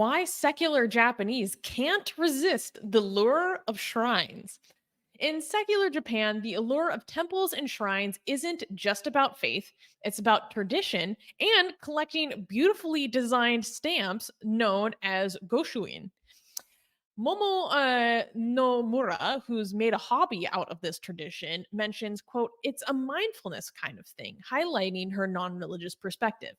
why secular Japanese can't resist the lure of shrines. In secular Japan, the allure of temples and shrines isn't just about faith, it's about tradition and collecting beautifully designed stamps known as Goshuin. Momo Nomura, who's made a hobby out of this tradition, mentions, quote, it's a mindfulness kind of thing, highlighting her non-religious perspective.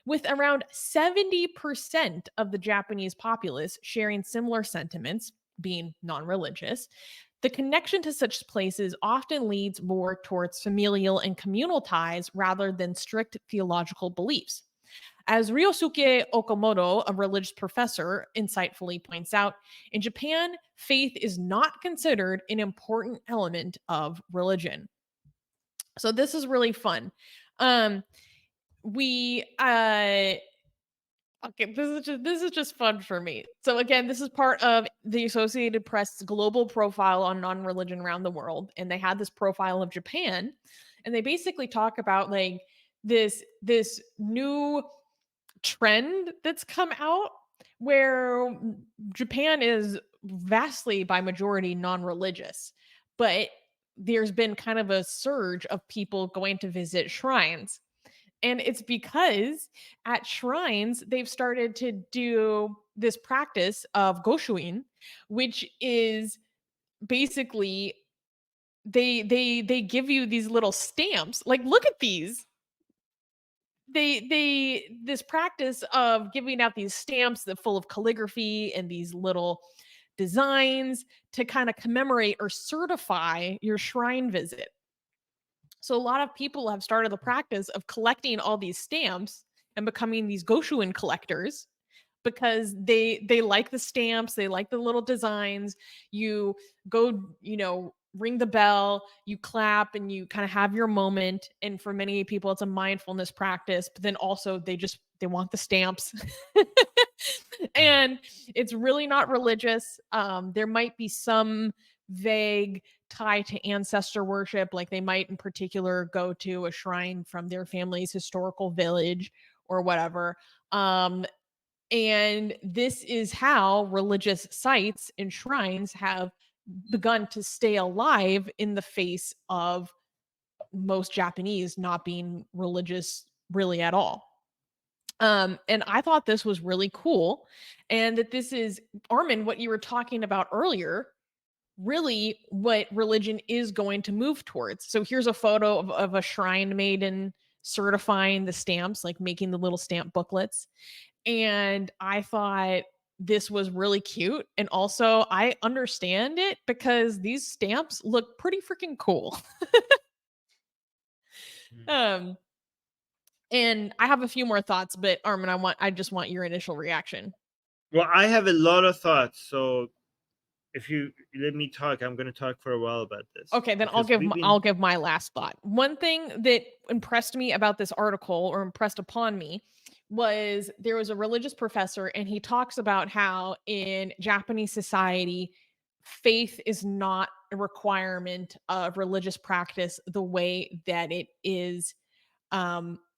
With around 70% of the Japanese populace sharing similar sentiments, being non religious, the connection to such places often leads more towards familial and communal ties rather than strict theological beliefs. As Ryosuke Okamoto, a religious professor, insightfully points out, in Japan, faith is not considered an important element of religion. So this is really fun. Um, we Okay, this is just fun for me. So again, this is part of the Associated Press global profile on non-religion around the world, and they had this profile of Japan, and they basically talk about like this new trend that's come out where Japan is vastly by majority non-religious, but there's been kind of a surge of people going to visit shrines, and it's because at shrines, they've started to do this practice of Goshuin, which is basically they give you these little stamps. Like, look at these. They this practice of giving out these stamps that full of calligraphy and these little designs to kind of commemorate or certify your shrine visit. So a lot of people have started the practice of collecting all these stamps and becoming these Goshuin collectors because they like the stamps, they like the little designs. You go, ring the bell, you clap and you kind of have your moment, and for many people it's a mindfulness practice, but then also they want the stamps. And it's really not religious. There might be some vague tie to ancestor worship, like they might in particular go to a shrine from their family's historical village or whatever. And this is how religious sites and shrines have begun to stay alive in the face of most Japanese not being religious really at all. And I thought this was really cool. And that this is, Armin, what you were talking about earlier, really what religion is going to move towards. So here's a photo of a shrine maiden certifying the stamps, like making the little stamp booklets. And I thought this was really cute. And also, I understand it because these stamps look pretty freaking cool. um, and I have a few more thoughts, but Armin, I just want your initial reaction. Well, I have a lot of thoughts, so if you let me talk, I'm going to talk for a while about this. Okay, then I'll give my last thought. One thing that impressed me about this article, or impressed upon me, was there was a religious professor and he talks about how in Japanese society faith is not a requirement of religious practice the way that it is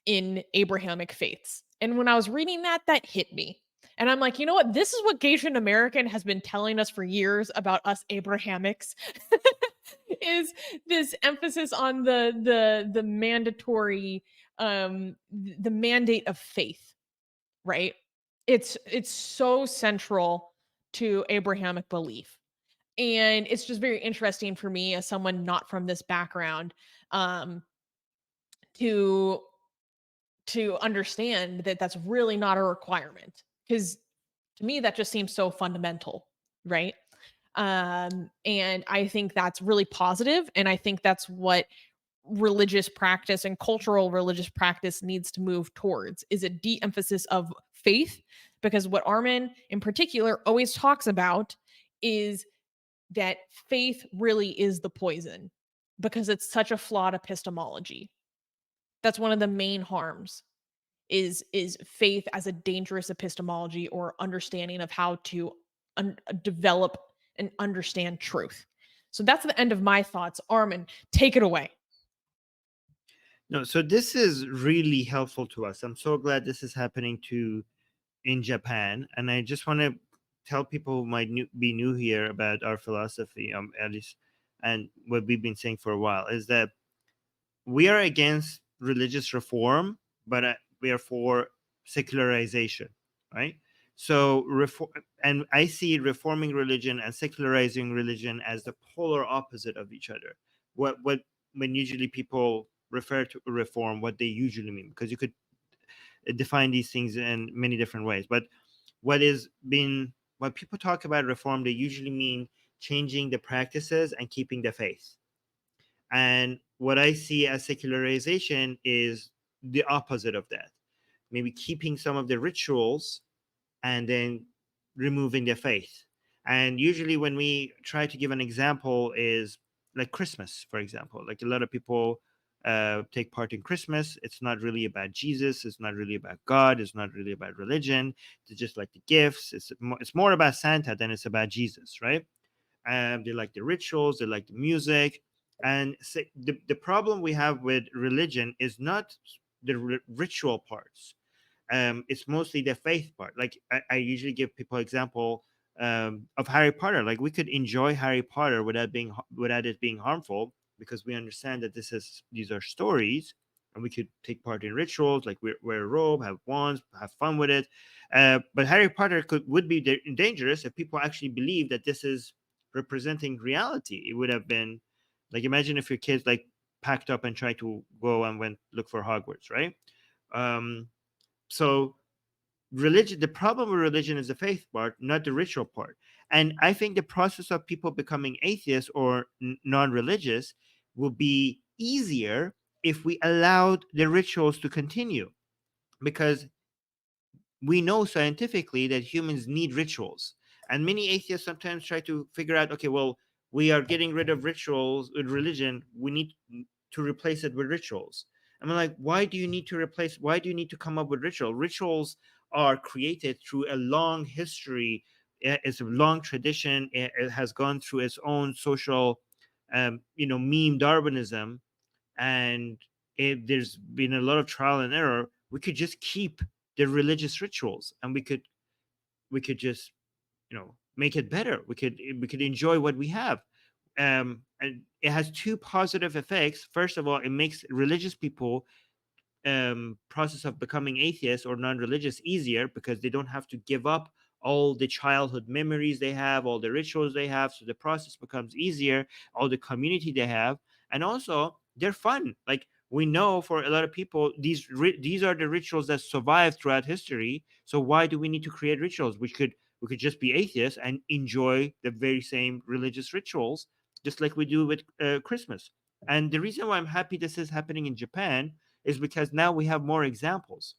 in Abrahamic faiths. And when I was reading that, that hit me. And I'm like, you know what? This is what Goshen American has been telling us for years about us Abrahamics. Is this emphasis on the mandatory the mandate of faith, right? It's so central to Abrahamic belief. And it's just very interesting for me as someone not from this background to understand that that's really not a requirement, because to me that just seems so fundamental, right? And I think that's really positive, and I think that's what religious practice and cultural religious practice needs to move towards, is a de-emphasis of faith, because what Armin in particular always talks about is that faith really is the poison because it's such a flawed epistemology. That's one of the main harms, is faith as a dangerous epistemology or understanding of how to develop and understand truth. So that's the end of my thoughts. Armin, take it away. No, so this is really helpful to us. I'm so glad this is happening to in Japan, and I just want to tell people who might be new here about our philosophy, at least, and what we've been saying for a while, is that we are against religious reform, but we are for secularization, right? So and I see reforming religion and secularizing religion as the polar opposite of each other. What when usually people refer to reform, what they usually mean, because you could define these things in many different ways. But when people talk about reform, they usually mean changing the practices and keeping the faith. And what I see as secularization is the opposite of that. Maybe keeping some of the rituals and then removing their faith. And usually, when we try to give an example, is like Christmas, for example. Like a lot of people take part in Christmas. It's not really about Jesus. It's not really about God. It's not really about religion. It's just like the gifts. It's more about Santa than it's about Jesus, right? They like the rituals, they like the music. And the problem we have with religion is not the ritual parts. It's mostly the faith part. Like I usually give people example of Harry Potter. Like we could enjoy Harry Potter without it being harmful, because we understand that these are stories, and we could take part in rituals, like wear a robe, have wands, have fun with it. But Harry Potter would be dangerous if people actually believe that this is representing reality. It would have been like, imagine if your kids like packed up and tried to go and went look for Hogwarts, right? Um, so religion, the problem with religion is the faith part, not the ritual part. And I think the process of people becoming atheists or non-religious will be easier if we allowed the rituals to continue, because we know scientifically that humans need rituals. And many atheists sometimes try to figure out, okay, well, we are getting rid of rituals with religion, we need to replace it with rituals. I'm like, why do you need to come up with rituals are created through a long history. It's a long tradition. It has gone through its own social meme Darwinism. And if there's been a lot of trial and error, we could just keep the religious rituals, and we could just make it better. We could enjoy what we have. And it has two positive effects. First of all, it makes religious people process of becoming atheist or non-religious easier, because they don't have to give up all the childhood memories they have, all the rituals they have, so the process becomes easier, all the community they have. And also they're fun. Like, we know for a lot of people, these are the rituals that survive throughout history. So why do we need to create rituals? We could just be atheists and enjoy the very same religious rituals, just like we do with Christmas. And the reason why I'm happy this is happening in Japan is because now we have more examples,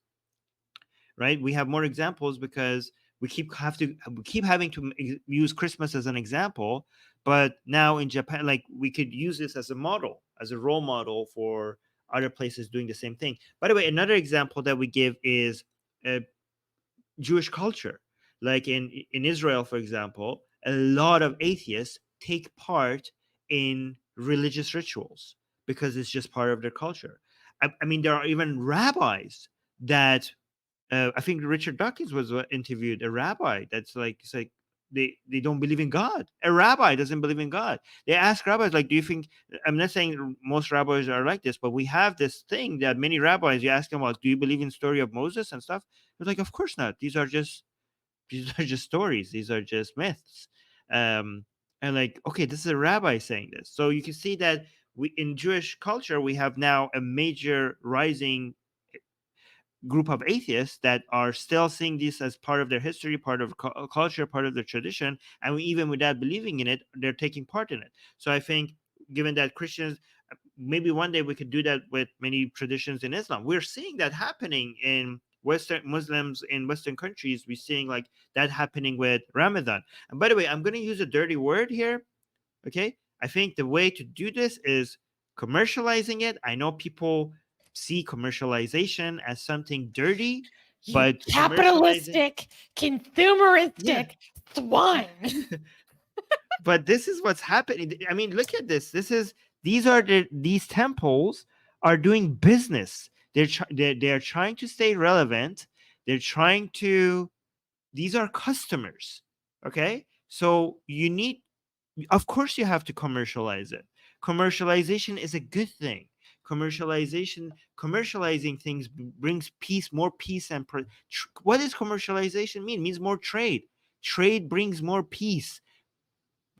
right? We have more examples because we keep having to use Christmas as an example. But now in Japan, like, we could use this as a model, as a role model for other places doing the same thing. By the way, another example that we give is uh, Jewish culture. Like in Israel, for example, a lot of atheists take part in religious rituals because it's just part of their culture. I mean, there are even rabbis that I think Richard Dawkins was interviewed, a rabbi that's like, it's like they don't believe in God. A rabbi doesn't believe in God. They ask rabbis, like, do you think? I'm not saying most rabbis are like this, but we have this thing that many rabbis, you ask them, well, do you believe in the story of Moses and stuff? They're like, of course not. These are just stories. These are just myths. Um, and like, okay, this is a rabbi saying this. So you can see that we in Jewish culture we have now a major rising group of atheists that are still seeing this as part of their history, part of culture, part of their tradition, and even without believing in it, they're taking part in it. So I think, given that Christians, maybe one day we could do that with many traditions in Islam. We're seeing that happening in Western Muslims in Western countries. We're seeing like that happening with Ramadan. And by the way, I'm going to use a dirty word here. Okay, I think the way to do this is commercializing it. I know people see commercialization as something dirty, You but commercializing, capitalistic, yeah. consumeristic swine. But this is what's happening. I mean, look at this. These temples are doing business. They're trying to stay relevant. They're trying to these are customers. Okay, so of course you have to commercialize it. Commercialization is a good thing. Commercializing things brings peace, more peace. What does commercialization mean? It means more trade. Trade brings more peace.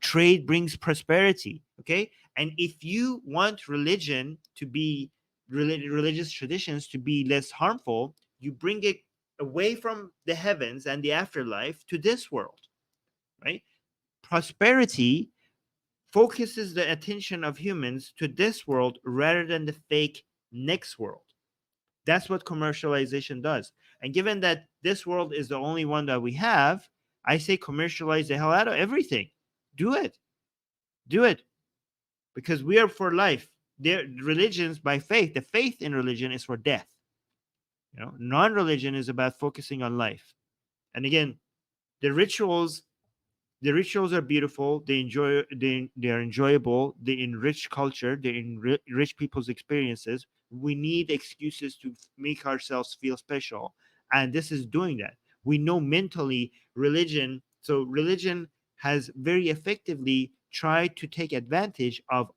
Trade brings prosperity. Okay, and if you want religious traditions to be less harmful, you bring it away from the heavens and the afterlife to this world, right? Prosperity focuses the attention of humans to this world rather than the fake next world. That's what commercialization does. And given that this world is the only one that we have, I say commercialize the hell out of everything. Do it. Do it. Because we are for life. Their religions by faith, the faith in religion is for death. Non-religion is about focusing on life. And again, the rituals are beautiful. They are enjoyable. They enrich culture. They enrich people's experiences. We need excuses to make ourselves feel special, and this is doing that. We know mentally religion has very effectively tried to take advantage of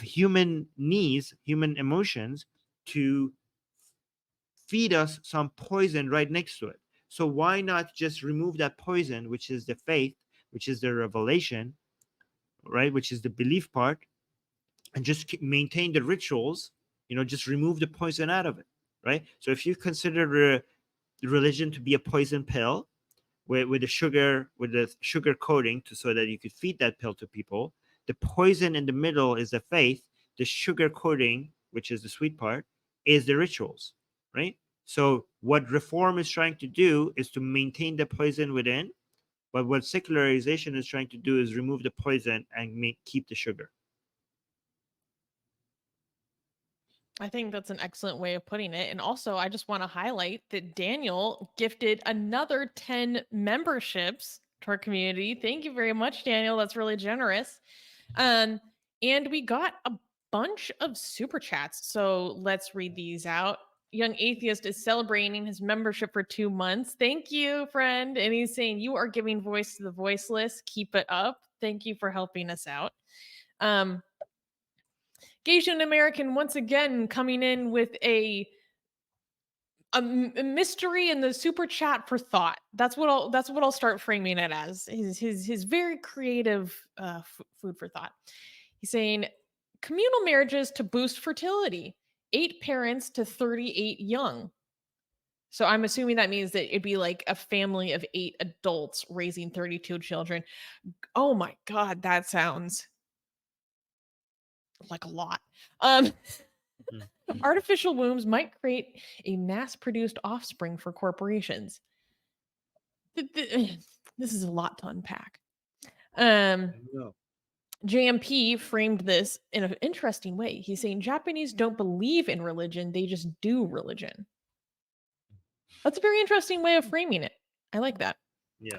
human needs, human emotions, to feed us some poison right next to it. So why not just remove that poison, which is the faith, which is the revelation, right? Which is the belief part, and just maintain the rituals. Just remove the poison out of it, right? So if you consider religion to be a poison pill with the sugar coating so that you could feed that pill to people, the poison in the middle is the faith. The sugar coating, which is the sweet part, is the rituals, right? So what reform is trying to do is to maintain the poison within, but what secularization is trying to do is remove the poison and keep the sugar. I think that's an excellent way of putting it. And also, I just want to highlight that Daniel gifted another 10 memberships to our community. Thank you very much, Daniel. That's really generous. Um, and we got a bunch of super chats. So let's read these out. Young Atheist is celebrating his membership for 2 months. Thank you, friend. And he's saying, you are giving voice to the voiceless. Keep it up. Thank you for helping us out. Goshuin American once again coming in with a mystery in the super chat for thought. That's what I'll start framing it as. His very creative food for thought. He's saying communal marriages to boost fertility. 8 parents to 38 young. So I'm assuming that means that it'd be like a family of 8 adults raising 32 children. Oh my god, that sounds like a lot. Artificial wombs might create a mass-produced offspring for corporations. This is a lot to unpack. JMP framed this in an interesting way. He's saying Japanese don't believe in religion, they just do religion. That's a very interesting way of framing it. I like that. Yeah.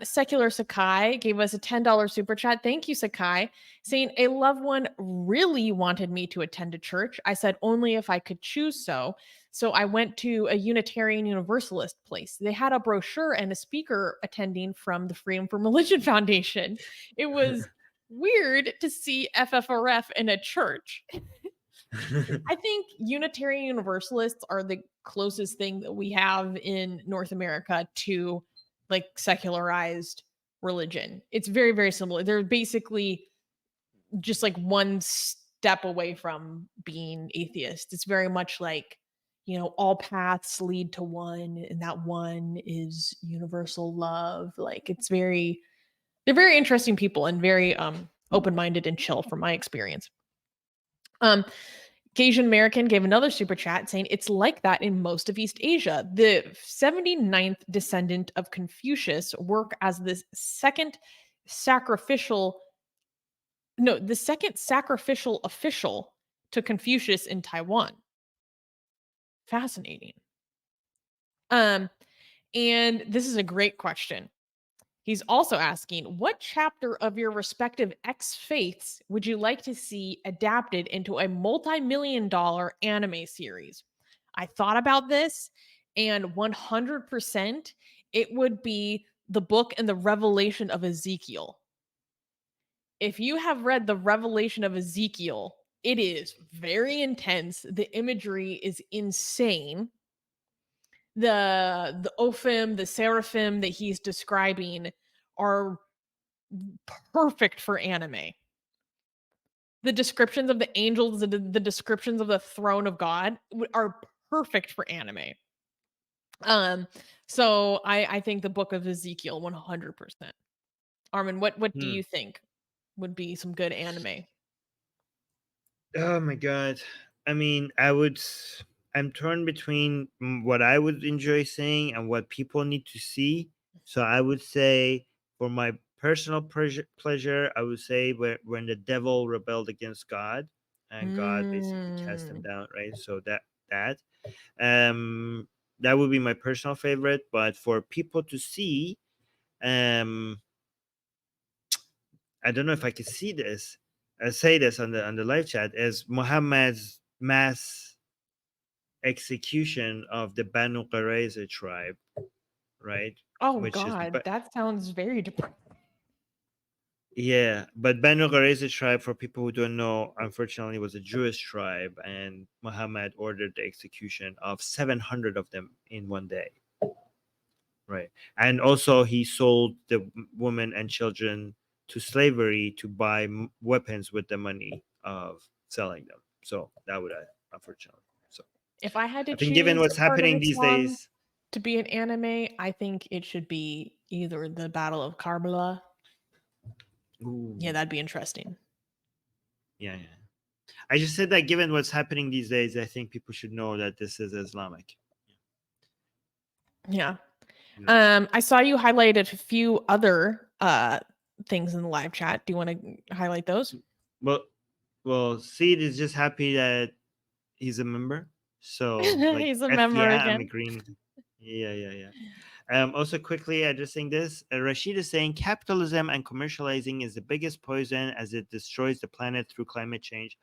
Secular Sakai gave us a $10 super chat. Thank you, Sakai. Saying a loved one really wanted me to attend a church. I said only if I could choose so. So I went to a Unitarian Universalist place. They had a brochure and a speaker attending from the Freedom from Religion Foundation. It was weird to see FFRF in a church. I think Unitarian Universalists are the closest thing that we have in North America to like secularized religion. It's very, very similar. They're basically just like one step away from being atheist. It's very much like, all paths lead to one, and that one is universal love. Like they're very interesting people and very open-minded and chill from my experience. Asian American gave another super chat saying it's like that in most of East Asia. The 79th descendant of Confucius work as the second sacrificial official to Confucius in Taiwan. Fascinating. And this is a great question. He's also asking, what chapter of your respective ex-faiths would you like to see adapted into a multi-million-dollar anime series? I thought about this, and 100% it would be the book and the revelation of Ezekiel. If you have read the revelation of Ezekiel, it is very intense. The imagery is insane. The Ophim, the seraphim that he's describing are perfect for anime. The descriptions of the angels, the descriptions of the throne of God are perfect for anime. Um, so I think the book of Ezekiel 100%. Armin, what do Hmm. you think would be some good anime? Oh my god. I mean, I'm torn between what I would enjoy seeing and what people need to see. So I would say, for my personal pleasure, I would say when the devil rebelled against God and God basically cast him Mm. down, right? So that um that would be my personal favorite. But for people to see, um I don't know if I could see this, say this on the live chat, as Muhammad's mass execution of the Banu Qurayza tribe, right? Oh Which is, god, but that sounds very depressing. yeah, but Banu Qurayza tribe, for people who don't know, unfortunately, was a Jewish tribe, and Muhammad ordered the execution of 700 of them in one day, right? And also, he sold the women and children to slavery to buy weapons with the money of selling them. So that would, unfortunately. So If I had to I think, given choose a what's part of happening these Islam days, to be an anime, I think it should be either the Battle of Karbala. Yeah, ooh, that'd be interesting. yeah, yeah. I just said that given what's happening these days, I think people should know that this is Islamic. Yeah. Yeah. I saw you highlighted a few other things in the live chat. Do you want to highlight those? Well, Seed is just happy that he's a member. So, like, He's a F member yeah, I'm again. agreeing. Yeah, yeah, yeah. Also, quickly addressing this, Rashid is saying capitalism and commercializing is the biggest poison as it destroys the planet through climate change.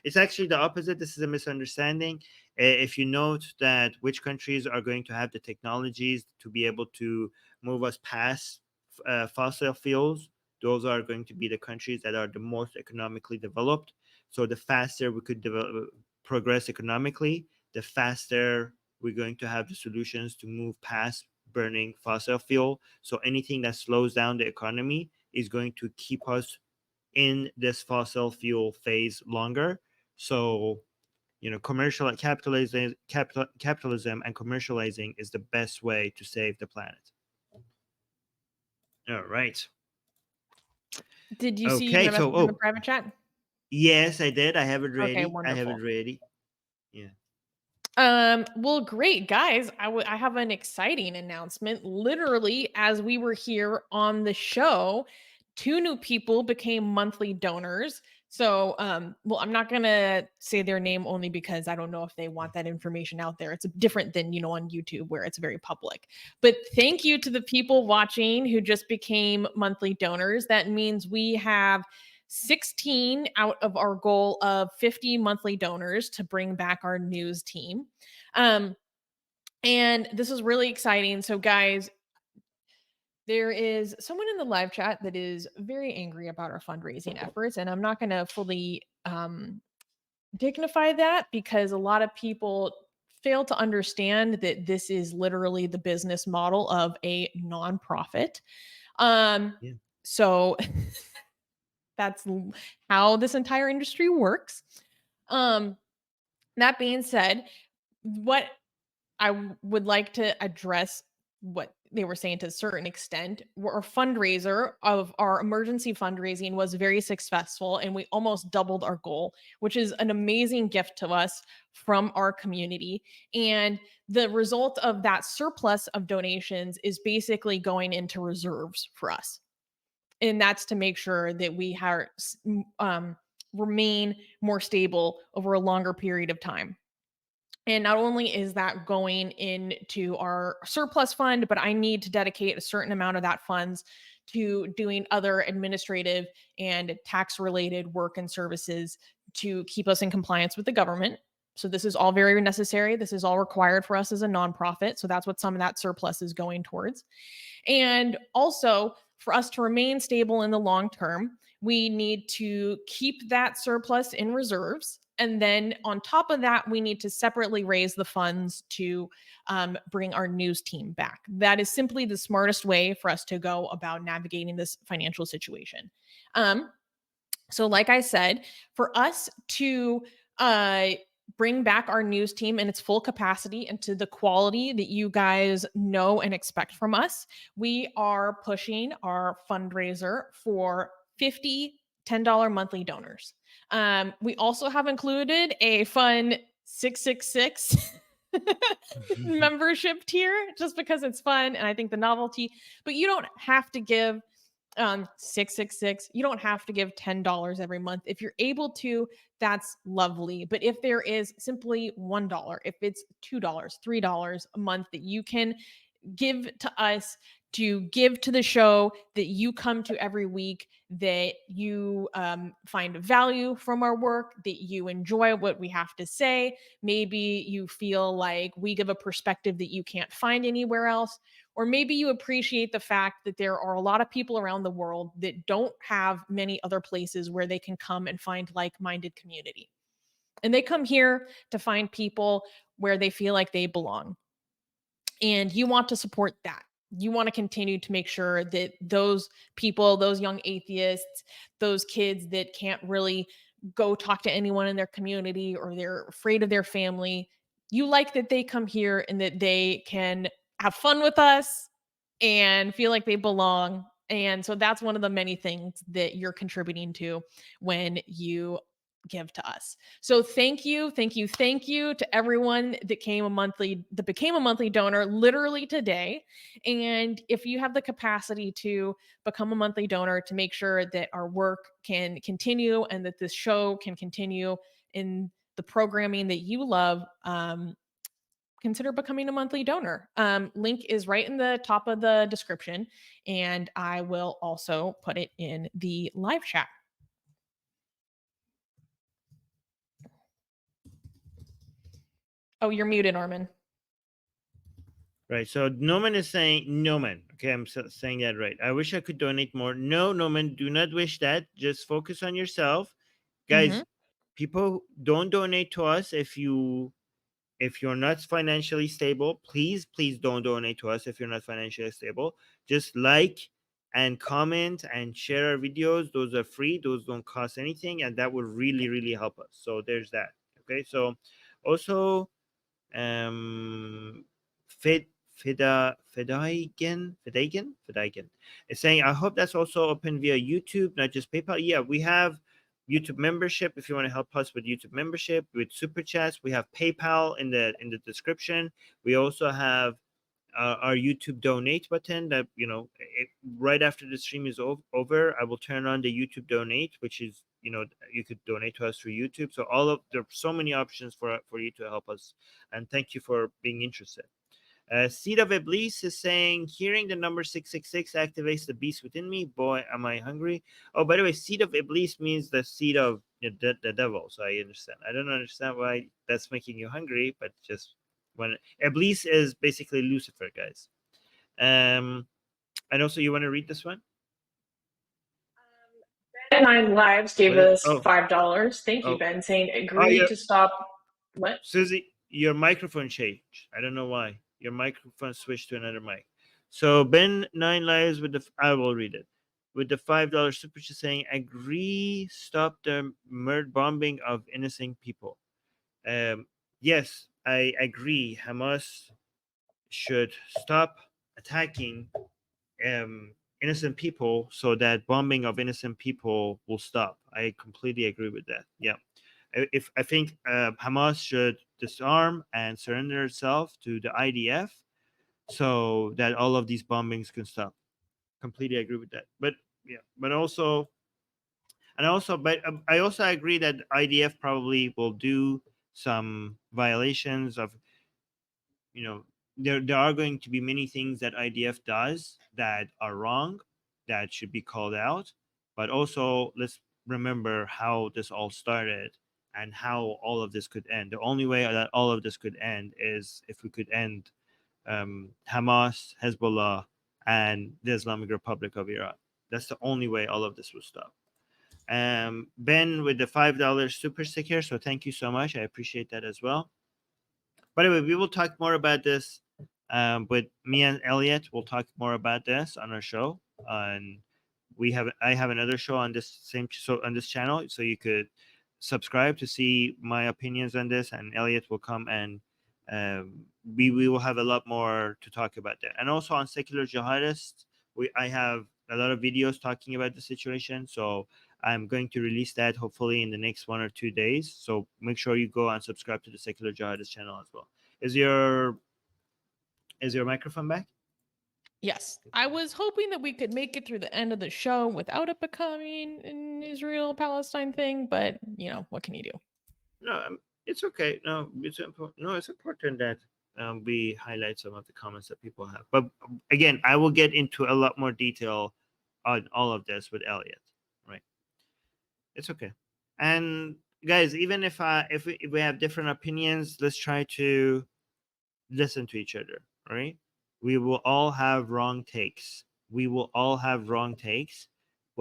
It's actually the opposite. This is a misunderstanding. If you note that which countries are going to have the technologies to be able to move us past fossil fuels, those are going to be the countries that are the most economically developed. So the faster we could progress economically, the faster we're going to have the solutions to move past burning fossil fuel. So anything that slows down the economy is going to keep us in this fossil fuel phase longer. So, commercial capitalism and commercializing is the best way to save the planet. All right. Did you see Okay. my So, message in the private chat? yes, I did. I have it Okay, ready. I have it wonderful. ready. Yeah. Well, great, guys. I have an exciting announcement. Literally, as we were here on the show, two new people became monthly donors. So, well, I'm not gonna say their name only because I don't know if they want that information out there. It's different than on YouTube where it's very public. But thank you to the people watching who just became monthly donors. That means we have 16 out of our goal of 50 monthly donors to bring back our news team. Um, and this is really exciting. So, guys, there is someone in the live chat that is very angry about our fundraising efforts, and I'm not going to fully dignify that because a lot of people fail to understand that this is literally the business model of a nonprofit. Um, Yeah. so that's how this entire industry works. Um, that being said, what would like to address what they were saying to a certain extent. Our fundraiser of our emergency fundraising was very successful and we almost doubled our goal, which is an amazing gift to us from our community. And the result of that surplus of donations is basically going into reserves for us. And that's to make sure that we remain more stable over a longer period of time. And not only is that going into our surplus fund, but I need to dedicate a certain amount of that funds to doing other administrative and tax related work and services to keep us in compliance with the government. So this is all very necessary. This is all required for us as a nonprofit. So that's what some of that surplus is going towards. And also, for us to remain stable in the long term, we need to keep that surplus in reserves. And then on top of that, we need to separately raise the funds to bring our news team back. That is simply the smartest way for us to go about navigating this financial situation. Um, so, like I said, for us to uh, bring back our news team in its full capacity and to the quality that you guys know and expect from us, we are pushing our fundraiser for 50 $10 monthly donors. We also have included a fun 666 membership tier just because it's fun and I think the novelty, but you don't have to give 666. You don't have to give $10 every month. If you're able to, that's lovely. But if there is simply $1, if it's $2, $3 a month that you can give to us, to give to the show, that you come to every week, that you find value from our work, that you enjoy what we have to say. Maybe you feel like we give a perspective that you can't find anywhere else. Or maybe you appreciate the fact that there are a lot of people around the world that don't have many other places where they can come and find like minded community. And they come here to find people where they feel like they belong, and you want to support that. You want to continue to make sure that those people, those young atheists, those kids that can't really go talk to anyone in their community or they're afraid of their family, you like that they come here and that they can have fun with us and feel like they belong. And so that's one of the many things that you're contributing to when you give to us. So thank you, thank you, thank you to everyone that became a monthly donor literally today. And if you have the capacity to become a monthly donor to make sure that our work can continue and that this show can continue in the programming that you love, consider becoming a monthly donor. Link is right in the top of the description, and I will also put it in the live chat. Oh, you're muted, Armin. Right. So Noman is saying, Noman. Okay, I'm saying that right. I wish I could donate more. No, Noman, do not wish that. Just focus on yourself, Mm-hmm. guys. People don't donate to us if you're not financially stable. Please, please don't donate to us if you're not financially stable. Just like and comment and share our videos. Those are free. Those don't cost anything, and that would really, really help us. So there's that. Okay. So also, Fed Fedaigen is saying, I hope that's also open via YouTube, not just PayPal. Yeah, we have YouTube membership if you want to help us with YouTube membership, with super chats. We have PayPal in the description. We also have our YouTube donate button that, right after the stream is over, I will turn on the YouTube donate, which is, you could donate to us through YouTube. So there are so many options for you to help us, and thank you for being interested. Seed of Iblis is saying, hearing the number 666 activates the beast within me. Boy, am I hungry. Oh, by the way, Seed of Iblis means the seed of the devil. So I understand. I don't understand why that's making you hungry, but just when Iblis is basically Lucifer, guys. And also, you want to read this one? Nine Lives gave us Oh, $5. Thank you, oh, Ben, saying oh, agree to stop. What? Susie, your microphone changed. I don't know why. Your microphone switched to another mic. So Ben Nine Lives with I will read it. With the $5 super chat saying, agree, stop the murder bombing of innocent people. Yes, I agree. Hamas should stop attacking innocent people so that bombing of innocent people will stop. I completely agree with that. Yeah. If I think Hamas should disarm and surrender itself to the IDF so that all of these bombings can stop. Completely agree with that. But yeah, but also, but I also agree that IDF probably will do some violations of, there are going to be many things that IDF does that are wrong, that should be called out. But also, let's remember how this all started, and how all of this could end. The only way that all of this could end is if we could end Hamas, Hezbollah, and the Islamic Republic of Iran. That's the only way all of this will stop. Ben with the $5 super sticker, so thank you so much. I appreciate that as well. By the way, we will talk more about this with me and Elliot. We'll talk more about this on our show. And I have another show on this on this channel, so you could subscribe to see my opinions on this. And Elliot will come and we will have a lot more to talk about that. And also on Secular Jihadists, I have a lot of videos talking about the situation. So I'm going to release that hopefully in the next 1 or 2 days. So make sure you go and subscribe to the Secular Jihadist channel as well. Is your microphone back? Yes. I was hoping that we could make it through the end of the show without it becoming an Israel-Palestine thing, but, what can you do? No, it's okay. No, it's important that we highlight some of the comments that people have. But again, I will get into a lot more detail on all of this with Elliot. Right? It's okay. And guys, even if we have different opinions, let's try to listen to each other. Right? We will all have wrong takes. What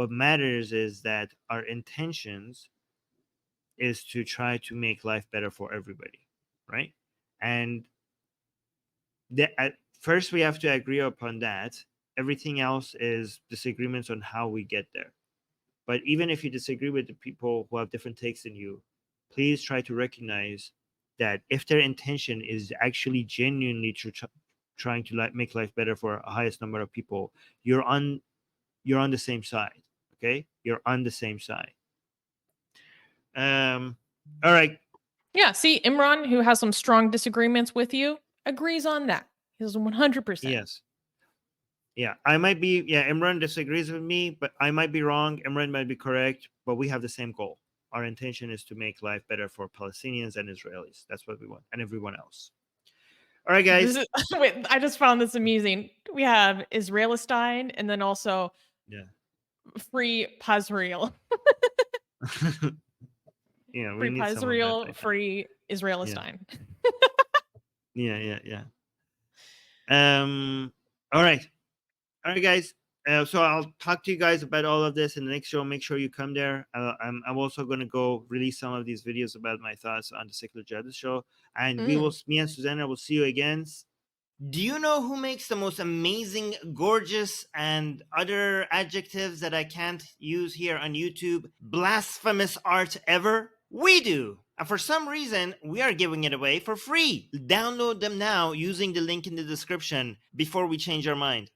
matters is that our intentions is to try to make life better for everybody, right? And at first we have to agree upon that. Everything else is disagreements on how we get there. But even if you disagree with the people who have different takes than you, please try to recognize that if their intention is actually genuinely trying to make life better for a highest number of people, you're on the same side. Okay, you're on the same side. All right. Yeah, see, Imran, who has some strong disagreements with you, agrees on that. He's 100%. Yes. Yeah, I might be. Yeah, Imran disagrees with me, but I might be wrong. Imran might be correct, but we have the same goal. Our intention is to make life better for Palestinians and Israelis. That's what we want, and everyone else. All right, guys. Wait, I just found this amusing. We have Israelistine and then also free Pazreal. Yeah, we free need some of that. Pazreal, free Israelistine. Yeah. All right, guys. So I'll talk to you guys about all of this in the next show. Make sure you come there. I'm also going to go release some of these videos about my thoughts on the Secular Jihadist show, and me and Susanna will see you again. Do you know who makes the most amazing, gorgeous, and other adjectives that I can't use here on YouTube, blasphemous art ever? We do! And for some reason, we are giving it away for free. Download them now using the link in the description before we change our mind.